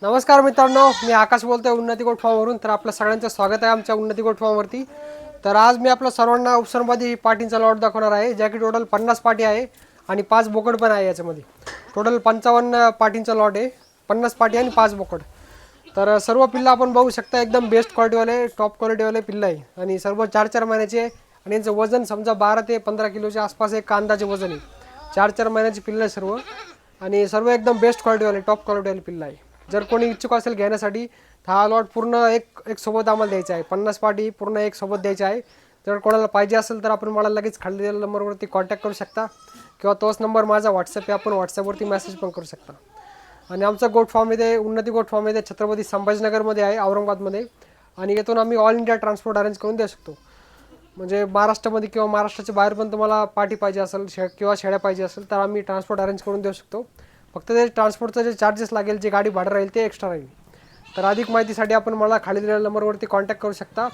नमस्कार मित्रांनो, मी आकाश बोलतोय उन्नती गोट फार्मवरून. तर आपलं सगळ्यांचं स्वागत आहे आमच्या उन्नती गोट फार्मवरती. तर आज मी आपल्या सर्वांना उपसनमध्ये पाटींचा लॉट दाखवणार आहे, ज्या की टोटल 50 पाटी आहे आणि 5 बोकड पण आहे. याच्यामध्ये टोटल 55 पाटींचा लॉट आहे, 50 पाटी आणि 5 बोकड. तर सर्व पिल्लं आपण बघू शकता, एकदम बेस्ट क्वालिटीवाले, टॉप क्वालिटीवाले पिल्लं आहे आणि सर्व 4-4 महिन्याचे आहे. आणि यांचं वजन समजा 12 ते 15 किलोच्या आसपास एक अंदाजे वजन आहे. 4-4 महिन्याची पिल्लं आहे सर्व आणि सर्व एकदम बेस्ट क्वालिटीवाले, टॉप क्वालिटीवाले पिल्लं आहे. जर कोणी इच्छुक असेल घेण्यासाठी तर हा लॉट पूर्ण एक सोबत आम्हाला द्यायचा आहे. 50 पाटी पूर्ण एक सोबत द्यायची आहे. जर कोणाला पाहिजे असेल तर आपण मला लगेच खाली दिलेल्या नंबरवरती कॉन्टॅक्ट करू शकता किंवा तोच नंबर माझा व्हॉट्सअप आहे, आपण व्हॉट्सअपवरती मेसेज पण करू शकता. आणि आमचा गोट फार्म इथे उन्नती गोट फार्म इथे छत्रपती संभाजीनगरमध्ये आहे, औरंगाबादमध्ये. आणि येथून आम्ही ऑल इंडिया ट्रान्सपोर्ट अरेंज करून देऊ शकतो. म्हणजे महाराष्ट्रामध्ये किंवा महाराष्ट्राच्या बाहेर पण तुम्हाला पाटी पाहिजे असेल किंवा शेळ्या पाहिजे असेल तर आम्ही ट्रान्सपोर्ट अरेंज करून देऊ शकतो. फक्त ते ट्रान्सपोर्टचं जे चार्जेस लागेल, जे गाडी भाडं राहील ते एक्स्ट्रा राहील. तर अधिक माहितीसाठी आपण मला खाली दिलेल्या नंबरवरती कॉन्टॅक्ट करू शकता.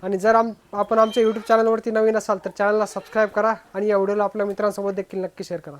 आणि जर आपण आमच्या यूट्यूब चॅनलवरती नवीन असाल तर चॅनलला सबस्क्राईब करा आणि या व्हिडिओला आपल्या मित्रांसोबत देखील नक्की शेअर करा.